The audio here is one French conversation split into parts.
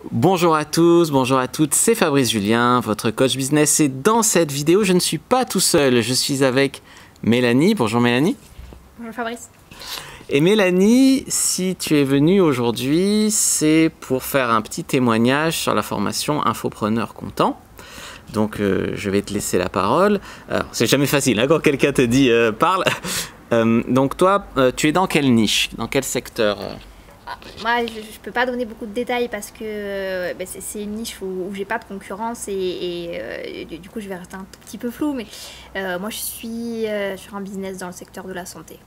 Bonjour à tous, bonjour à toutes, c'est Fabrice Julien, votre coach business, et dans cette vidéo, je ne suis pas tout seul, je suis avec Mélanie. Bonjour Mélanie. Bonjour Fabrice. Et Mélanie, si tu es venue aujourd'hui, c'est pour faire un petit témoignage sur la formation Infopreneur Content. Donc je vais te laisser la parole. Alors, c'est jamais facile hein, quand quelqu'un te dit parle. Donc toi, tu es dans quelle niche, dans quel secteur Moi, je ne peux pas donner beaucoup de détails parce que c'est une niche où j'ai pas de concurrence et du coup je vais rester un tout petit peu flou. Mais moi je suis sur un business dans le secteur de la santé.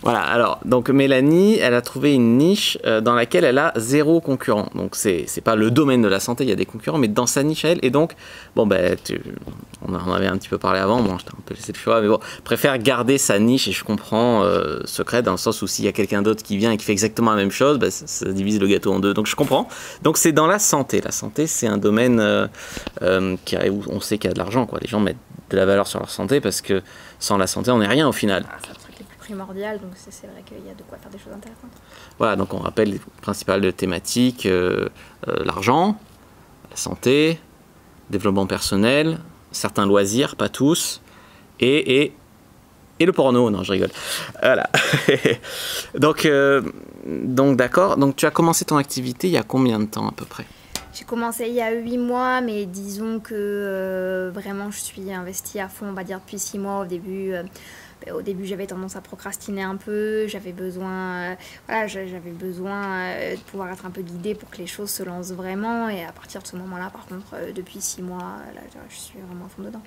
Voilà, alors, donc Mélanie, elle a trouvé une niche dans laquelle elle a zéro concurrent. Donc, c'est pas le domaine de la santé, il y a des concurrents, mais dans sa niche à elle. Et donc, bon, on en avait un petit peu parlé avant, bon, je t'ai un peu laissé le choix, mais bon, préfère garder sa niche, et je comprends secret, dans le sens où s'il y a quelqu'un d'autre qui vient et qui fait exactement la même chose, ça divise le gâteau en deux. Donc, je comprends. Donc, c'est dans la santé. La santé, c'est un domaine où on sait qu'il y a de l'argent, quoi. Les gens mettent de la valeur sur leur santé parce que sans la santé, on n'est rien au final. Primordial, donc c'est vrai qu'il y a de quoi faire des choses intéressantes. Voilà, donc on rappelle les principales thématiques, l'argent, la santé, développement personnel, certains loisirs, pas tous, et le porno, non je rigole. Voilà. donc d'accord, donc tu as commencé ton activité il y a combien de temps à peu près? J'ai commencé il y a 8 mois, mais disons que vraiment je suis investie à fond, on va dire depuis 6 mois. Au début, j'avais tendance à procrastiner un peu, j'avais besoin de pouvoir être un peu guidée pour que les choses se lancent vraiment. Et à partir de ce moment-là, par contre, depuis 6 mois, là, je suis vraiment à fond dedans.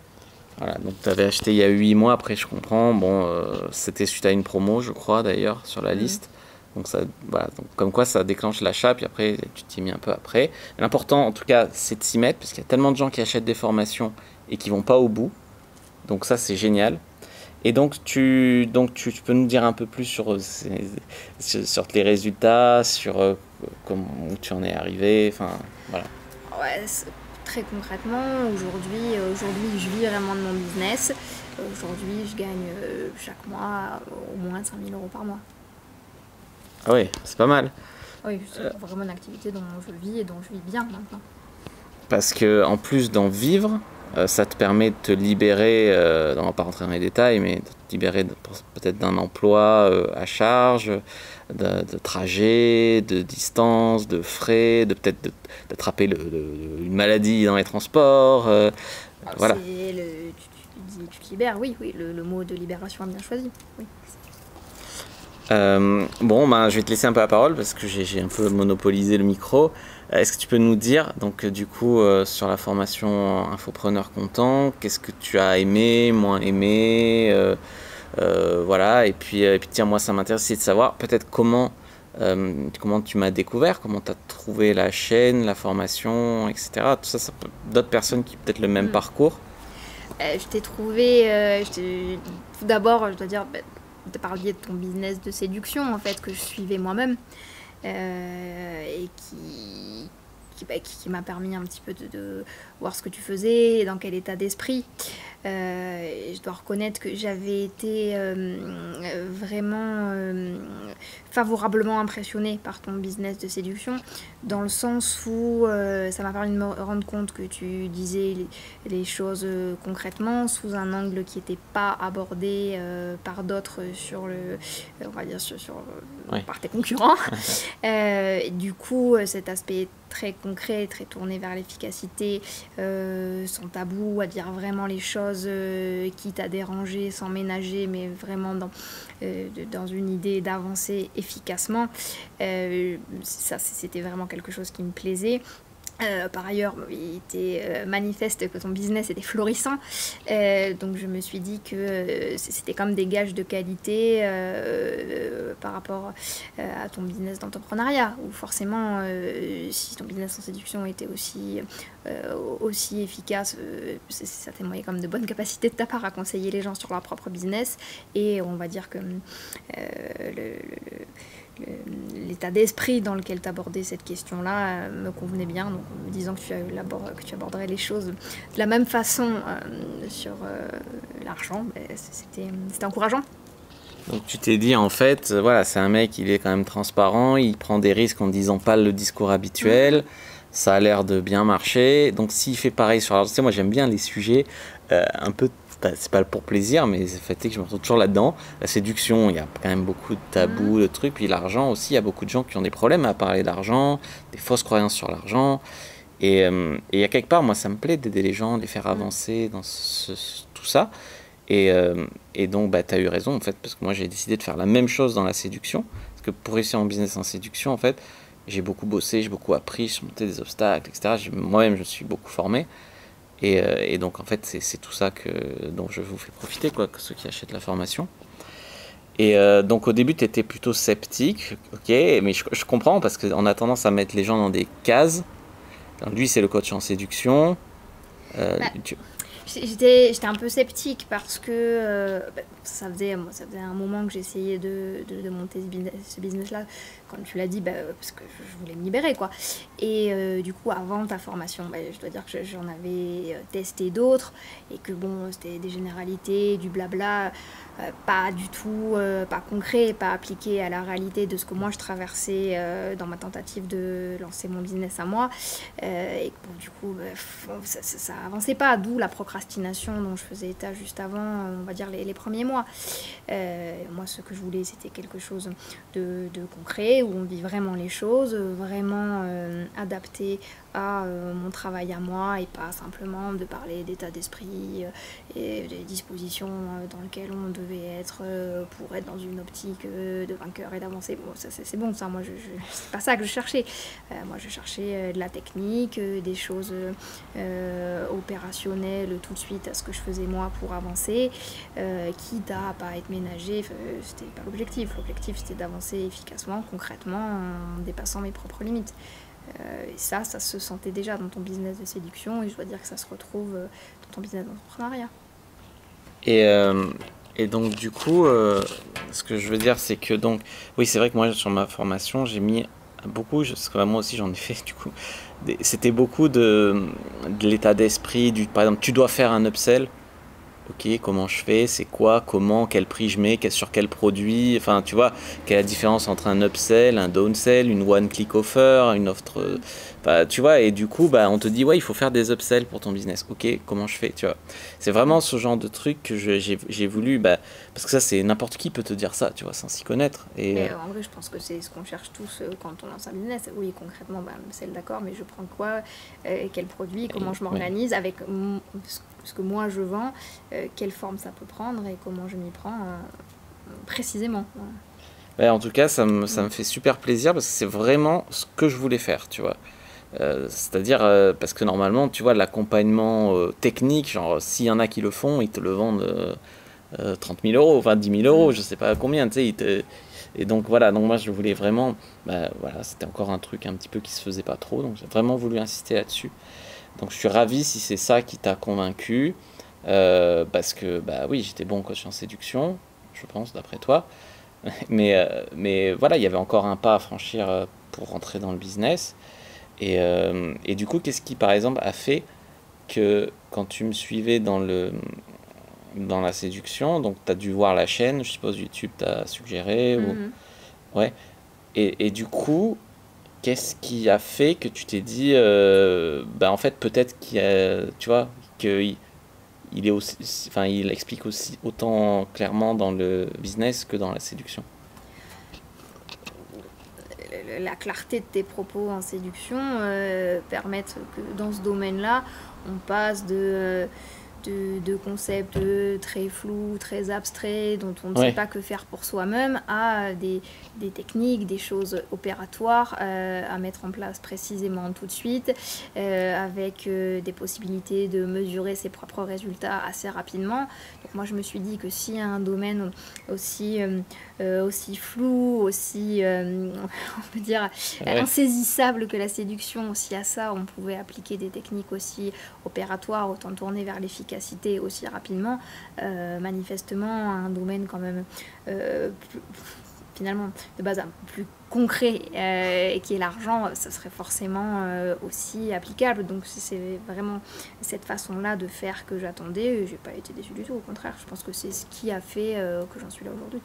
Voilà, donc tu avais acheté il y a 8 mois, après je comprends, bon, c'était suite à une promo, je crois d'ailleurs, sur la liste. Donc, voilà, donc comme quoi ça déclenche l'achat, puis après tu t'y mis un peu après. L'important en tout cas, c'est de s'y mettre, parce qu'il y a tellement de gens qui achètent des formations et qui vont pas au bout. Donc ça, c'est génial. Et donc tu peux nous dire un peu plus sur les résultats, sur où tu en es arrivé, enfin voilà. Ouais, très concrètement, aujourd'hui, je vis vraiment de mon business. Aujourd'hui, je gagne chaque mois au moins 5 000 € par mois. Ah oui, c'est pas mal. Oui, c'est vraiment une activité dont je vis et dont je vis bien maintenant. Parce que en plus d'en vivre, ça te permet de te libérer, on va pas rentrer dans les détails, mais de te libérer peut-être d'un emploi à charge, de trajet, de distance, de frais, peut-être d'attraper une maladie dans les transports. Voilà. Tu te libères, oui, le mot de libération est bien choisi. Oui. Bon, je vais te laisser un peu la parole parce que j'ai un peu monopolisé le micro. Est-ce que tu peux nous dire, donc du coup, sur la formation Infopreneur Content, qu'est-ce que tu as aimé, moins aimé, voilà. Et puis tiens, moi, ça m'intéresse de savoir peut-être comment tu m'as découvert, comment tu as trouvé la chaîne, la formation, etc. Tout ça, ça peut d'autres personnes qui ont peut-être le même parcours. Je t'ai trouvé, tout d'abord, je dois dire, par le biais de ton business de séduction en fait que je suivais moi-même et qui m'a permis un petit peu de voir ce que tu faisais et dans quel état d'esprit. Et je dois reconnaître que j'avais été vraiment favorablement impressionnée par ton business de séduction, dans le sens où ça m'a permis de me rendre compte que tu disais les choses concrètement, sous un angle qui n'était pas abordé par d'autres on va dire par tes concurrents. Du coup, cet aspect très concret, très tourné vers l'efficacité, sans tabou, à dire vraiment les choses qui t'a dérangé, sans ménager, mais vraiment dans une idée d'avancer efficacement. Ça, c'était vraiment quelque chose qui me plaisait. Par ailleurs, il était manifeste que ton business était florissant, donc je me suis dit que c'était comme des gages de qualité par rapport à ton business d'entrepreneuriat, où forcément, si ton business en séduction était aussi efficace, ça témoignait comme de bonnes capacités de ta part à conseiller les gens sur leur propre business, et on va dire que l'état d'esprit dans lequel tu abordais cette question-là me convenait bien, donc en me disant que tu aborderais les choses de la même façon sur l'argent, c'était encourageant. Donc tu t'es dit en fait, voilà, c'est un mec, il est quand même transparent, il prend des risques en disant pas le discours habituel, ça a l'air de bien marcher. Donc s'il fait pareil sur l'argent, tu sais, moi j'aime bien les sujets un peu, c'est pas pour plaisir, mais c'est fait que je me retrouve toujours là-dedans. La séduction, il y a quand même beaucoup de tabous, de trucs, puis l'argent aussi, il y a beaucoup de gens qui ont des problèmes à parler d'argent, des fausses croyances sur l'argent. Et il y a quelque part, moi ça me plaît d'aider les gens, de les faire avancer dans tout ça. Et donc, bah, tu as eu raison, en fait, parce que moi, j'ai décidé de faire la même chose dans la séduction. Parce que pour réussir en business en séduction, en fait, j'ai beaucoup bossé, j'ai beaucoup appris, j'ai monté des obstacles, etc. Moi-même, je me suis beaucoup formé. Et donc, en fait, c'est tout ça dont je vous fais profiter, quoi, que ceux qui achètent la formation. Et donc, au début, tu étais plutôt sceptique, ok, mais je comprends, parce qu'on a tendance à mettre les gens dans des cases. Alors, lui, c'est le coach en séduction. Bah, Tu- j'étais un peu sceptique parce que ça faisait un moment que j'essayais de monter ce business-là. Comme tu l'as dit, bah, parce que je voulais me libérer, quoi. Et du coup, avant ta formation, bah, je dois dire que j'en avais testé d'autres et que bon, c'était des généralités, du blabla, pas du tout, pas concret, pas appliqué à la réalité de ce que moi je traversais dans ma tentative de lancer mon business à moi. Et bon, du coup, ça avançait pas, d'où la procrastination dont je faisais état juste avant, on va dire les premiers mois. Moi, ce que je voulais, c'était quelque chose de concret, où on vit vraiment les choses, vraiment adapté à mon travail à moi et pas simplement de parler d'état d'esprit et des dispositions dans lesquelles on devait être pour être dans une optique de vainqueur et d'avancer. Bon, ça c'est bon, ça, moi c'est pas ça que je cherchais. Moi je cherchais de la technique, des choses opérationnelles tout de suite à ce que je faisais moi pour avancer, quitte à pas être ménagé, c'était pas l'objectif. L'objectif c'était d'avancer efficacement, concrètement, en dépassant mes propres limites. Et ça se sentait déjà dans ton business de séduction et je dois dire que ça se retrouve dans ton business d'entrepreneuriat. Et, et donc, du coup, ce que je veux dire, c'est que, donc, oui, c'est vrai que moi, sur ma formation, j'ai mis beaucoup, parce que moi aussi, j'en ai fait, du coup, c'était beaucoup de l'état d'esprit, par exemple, tu dois faire un upsell. Ok, comment je fais, c'est quoi, comment, quel prix je mets, sur quel produit, enfin tu vois, quelle est la différence entre un upsell, un downsell, une one click offer, une offre, enfin, tu vois, et du coup, bah, on te dit, ouais, il faut faire des upsells pour ton business, ok, comment je fais, tu vois. C'est vraiment ce genre de truc que j'ai voulu, bah, parce que ça, c'est n'importe qui peut te dire ça, tu vois, sans s'y connaître. Et, Mais en vrai, je pense que c'est ce qu'on cherche tous quand on lance un business. Oui, concrètement, bah, c'est d'accord, mais je prends quoi, quel produit, comment je ouais. m'organise avec ce que moi je vends, quelle forme ça peut prendre et comment je m'y prends précisément. Voilà. Ouais, en tout cas, ça me fait super plaisir parce que c'est vraiment ce que je voulais faire, tu vois. C'est-à-dire, parce que normalement, tu vois, l'accompagnement technique, genre, s'il y en a qui le font, ils te le vendent 30 000 euros, enfin 10 000 euros, je sais pas combien, tu sais. Et donc voilà, donc moi je voulais vraiment, bah, voilà, c'était encore un truc un petit peu qui se faisait pas trop, donc j'ai vraiment voulu insister là-dessus. Donc je suis ravi si c'est ça qui t'a convaincu, parce que, bah oui, j'étais bon coach en séduction, je pense, d'après toi. Mais voilà, il y avait encore un pas à franchir pour rentrer dans le business. Et du coup, qu'est-ce qui, par exemple, a fait que quand tu me suivais dans la séduction, donc tu as dû voir la chaîne, je suppose YouTube t'a suggéré, ou... Mhm. Ouais. Et du coup, qu'est-ce qui a fait que tu t'es dit, bah en fait, peut-être tu vois, qu'il il est aussi, enfin, il explique aussi autant clairement dans le business que dans la séduction. La clarté de tes propos en séduction permettent que dans ce domaine-là, on passe de concepts très flous, très abstraits, dont on ne sait Ouais. pas que faire pour soi-même, à des techniques, des choses opératoires à mettre en place précisément tout de suite, avec des possibilités de mesurer ses propres résultats assez rapidement. Donc moi je me suis dit que s'il y a un domaine aussi flou, aussi on peut dire Ouais. insaisissable que la séduction, aussi à ça on pouvait appliquer des techniques aussi opératoires, autant tourner vers l'efficacité aussi rapidement, manifestement un domaine quand même finalement de base un peu plus concret et qui est l'argent, ça serait forcément aussi applicable. Donc c'est vraiment cette façon-là de faire que j'attendais. J'ai pas été déçue du tout, au contraire. Je pense que c'est ce qui a fait que j'en suis là aujourd'hui.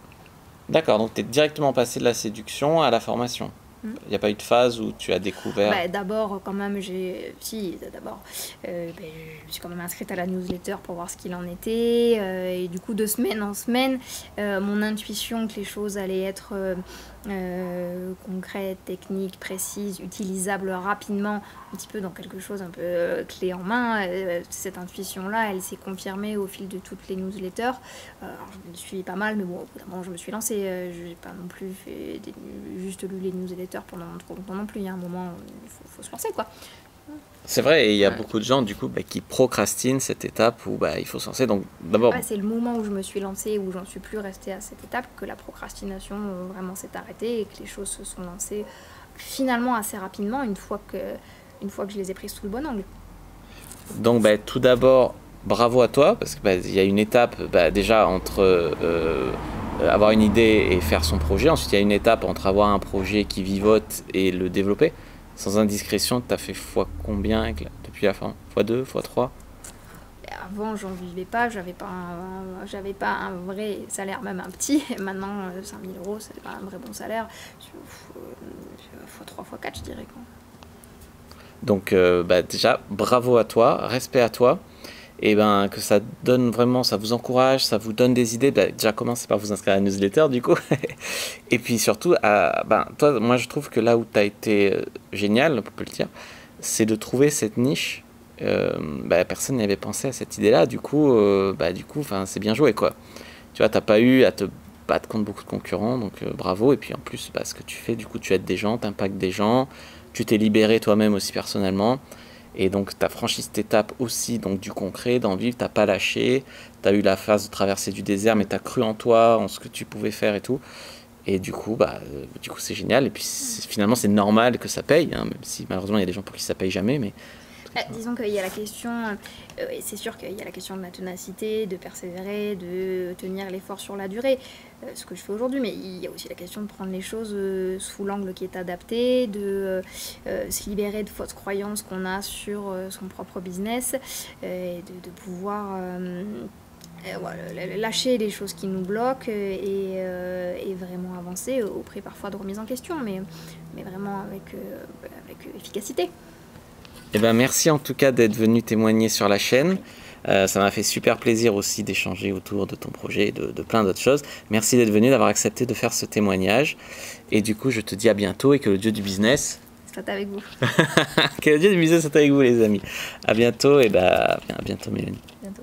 D'accord, donc tu es directement passé de la séduction à la formation. Il n'y a pas eu de phase où tu as découvert... Bah, d'abord, quand même, d'abord, je me suis quand même inscrite à la newsletter pour voir ce qu'il en était. Et du coup, de semaine en semaine, mon intuition que les choses allaient être concrètes, techniques, précises, utilisables rapidement, un petit peu dans quelque chose un peu clé en main, cette intuition-là, elle s'est confirmée au fil de toutes les newsletters. Alors, je me suis pas mal, mais bon, au bout d'un moment, je me suis lancée. Je n'ai pas non plus juste lu les newsletters pendant trop longtemps non plus. Il y a un moment, il faut se lancer, quoi. C'est vrai, et il y a beaucoup de gens du coup qui procrastinent cette étape où il faut se lancer. Donc d'abord, c'est le moment où je me suis lancée, où j'en suis plus restée à cette étape, que la procrastination vraiment s'est arrêtée et que les choses se sont lancées finalement assez rapidement une fois que je les ai prises sous le bon angle. Donc tout d'abord, bravo à toi, parce que y a une étape déjà entre avoir une idée et faire son projet. Ensuite, il y a une étape entre avoir un projet qui vivote et le développer. Sans indiscrétion, tu as fait fois combien depuis la fin? Fois 2, fois 3? Avant, j'en vivais pas, j'avais pas un vrai salaire, même un petit. Et maintenant, 5 000 euros, c'est pas un vrai bon salaire. Fois 3, fois 4, je dirais, quoi. Donc déjà, bravo à toi, respect à toi. Et que ça donne vraiment, ça vous encourage, ça vous donne des idées. Déjà, commencez par vous inscrire à la newsletter, du coup. Et puis surtout, toi, moi, je trouve que là où tu as été génial, on peut le dire, c'est de trouver cette niche. Personne n'y avait pensé à cette idée-là. Du coup, c'est bien joué, quoi. Tu vois, t'as pas eu à te battre contre beaucoup de concurrents, donc bravo. Et puis en plus, ce que tu fais, du coup, tu aides des gens, tu impactes des gens, tu t'es libéré toi-même aussi personnellement. Et donc, tu as franchi cette étape aussi donc, du concret, d'en vivre, tu n'as pas lâché, tu as eu la phase de traverser du désert, mais tu as cru en toi, en ce que tu pouvais faire et tout. Et du coup, c'est génial. Et puis, finalement, c'est normal que ça paye, hein, même si malheureusement, il y a des gens pour qui ça paye jamais. Mais... disons qu'il y a la question, c'est sûr qu'il y a la question de la ténacité, de persévérer, de tenir l'effort sur la durée, ce que je fais aujourd'hui, mais il y a aussi la question de prendre les choses sous l'angle qui est adapté, de se libérer de fausses croyances qu'on a sur son propre business, et de pouvoir lâcher les choses qui nous bloquent et vraiment avancer au prix parfois de remise en question, mais vraiment avec efficacité. Merci en tout cas d'être venu témoigner sur la chaîne. Ça m'a fait super plaisir aussi d'échanger autour de ton projet et de plein d'autres choses. Merci d'être venu, d'avoir accepté de faire ce témoignage. Et du coup, je te dis à bientôt et que le Dieu du business soit avec vous. Que le Dieu du business soit avec vous, les amis. À bientôt et à bientôt, Mélanie. Bientôt.